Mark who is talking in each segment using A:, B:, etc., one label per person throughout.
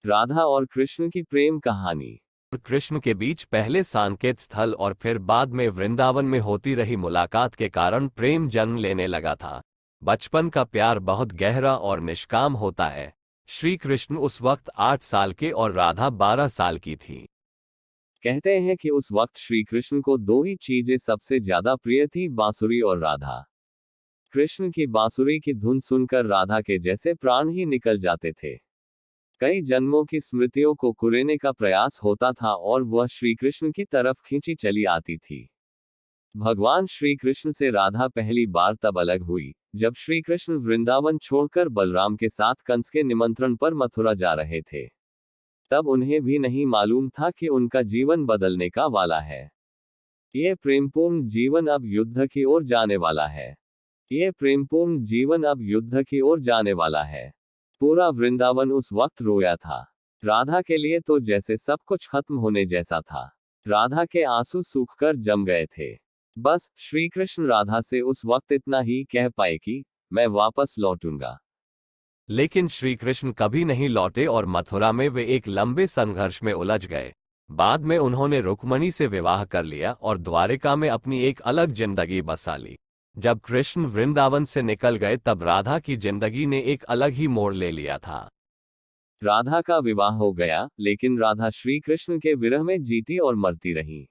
A: राधा और कृष्ण की प्रेम कहानी।
B: कृष्ण के बीच पहले सांकेत स्थल और फिर बाद में वृंदावन में होती रही मुलाकात के कारण प्रेम जन्म लेने लगा था। बचपन का प्यार बहुत गहरा और निष्काम होता है। श्री कृष्ण उस वक्त 8 साल के और राधा 12 साल की थी।
A: कहते हैं कि उस वक्त श्री कृष्ण को दो ही चीजें सबसे ज्यादा प्रिय थी, बांसुरी और राधा। कृष्ण की बांसुरी की धुन सुनकर राधा के जैसे प्राण ही निकल जाते थे। कई जन्मों की स्मृतियों को कुरेने का प्रयास होता था और वह श्री कृष्ण की तरफ खींची चली आती थी। भगवान श्री कृष्ण से राधा पहली बार तब अलग हुई जब श्री कृष्ण वृंदावन छोड़कर बलराम के साथ कंस के निमंत्रण पर मथुरा जा रहे थे। तब उन्हें भी नहीं मालूम था कि उनका जीवन बदलने का वाला है। ये प्रेमपूर्ण जीवन अब युद्ध की ओर जाने वाला है। ये प्रेमपूर्ण जीवन अब युद्ध की ओर जाने वाला है। पूरा वृंदावन उस वक्त रोया था। राधा के लिए तो जैसे सब कुछ खत्म होने जैसा था। राधा के आंसू सूखकर जम गए थे। बस श्री कृष्ण राधा से उस वक्त इतना ही कह पाए कि मैं वापस लौटूंगा।
B: लेकिन श्री कृष्ण कभी नहीं लौटे और मथुरा में वे एक लंबे संघर्ष में उलझ गए। बाद में उन्होंने रुक्मणी से विवाह कर लिया और द्वारिका में अपनी एक अलग जिंदगी बसा ली। जब कृष्ण वृंदावन से निकल गए तब राधा की जिंदगी ने एक अलग ही मोड़ ले लिया था।
A: राधा का विवाह हो गया, लेकिन राधा श्री कृष्ण के विरह में जीती और मरती रही।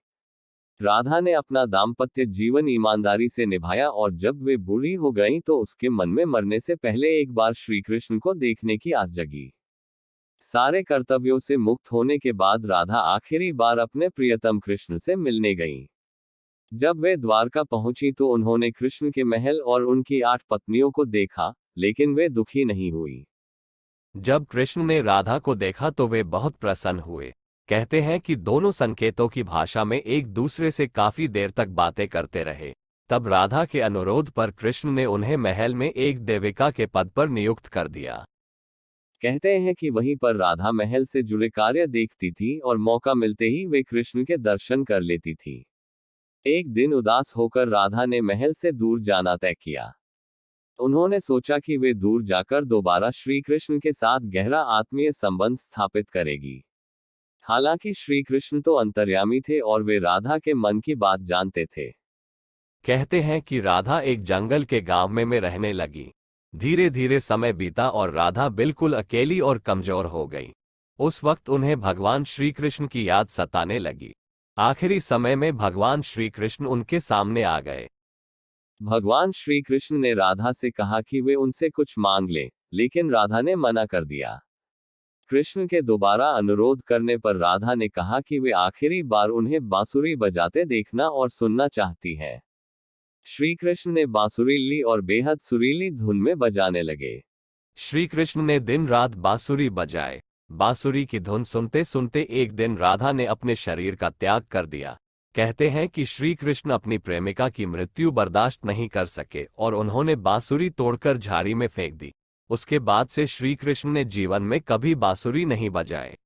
A: राधा ने अपना दाम्पत्य जीवन ईमानदारी से निभाया और जब वे बूढ़ी हो गईं तो उसके मन में मरने से पहले एक बार श्री कृष्ण को देखने की आस जगी। सारे कर्तव्यों से मुक्त होने के बाद राधा आखिरी बार अपने प्रियतम कृष्ण से मिलने गईं। जब वे द्वारका पहुंची तो उन्होंने कृष्ण के महल और उनकी 8 पत्नियों को देखा, लेकिन वे दुखी नहीं हुई।
B: जब कृष्ण ने राधा को देखा तो वे बहुत प्रसन्न हुए। कहते हैं कि दोनों संकेतों की भाषा में एक दूसरे से काफी देर तक बातें करते रहे। तब राधा के अनुरोध पर कृष्ण ने उन्हें महल में एक देविका के पद पर नियुक्त कर दिया।
A: कहते हैं कि वहीं पर राधा महल से जुड़े कार्य देखती थी और मौका मिलते ही वे कृष्ण के दर्शन कर लेती थी। एक दिन उदास होकर राधा ने महल से दूर जाना तय किया। उन्होंने सोचा कि वे दूर जाकर दोबारा श्री कृष्ण के साथ गहरा आत्मीय संबंध स्थापित करेगी। हालांकि श्री कृष्ण तो अंतर्यामी थे और वे राधा के मन की बात जानते थे।
B: कहते हैं कि राधा एक जंगल के गांव में रहने लगी। धीरे धीरे समय बीता और राधा बिल्कुल अकेली और कमजोर हो गई। उस वक्त उन्हें भगवान श्री कृष्ण की याद सताने लगी। आखिरी समय में भगवान श्री कृष्ण उनके सामने आ गए।
A: भगवान श्री कृष्ण ने राधा से कहा कि वे उनसे कुछ मांग लें, लेकिन राधा ने मना कर दिया। कृष्ण के दोबारा अनुरोध करने पर राधा ने कहा कि वे आखिरी बार उन्हें बांसुरी बजाते देखना और सुनना चाहती हैं। श्री कृष्ण ने बांसुरी ली और बेहद सुरीली धुन में बजाने लगे।
B: श्री कृष्ण ने दिन रात बांसुरी बजाए। बांसुरी की धुन सुनते सुनते एक दिन राधा ने अपने शरीर का त्याग कर दिया। कहते हैं कि श्री कृष्ण अपनी प्रेमिका की मृत्यु बर्दाश्त नहीं कर सके और उन्होंने बांसुरी तोड़कर झाड़ी में फेंक दी। उसके बाद से श्री कृष्ण ने जीवन में कभी बांसुरी नहीं बजाए।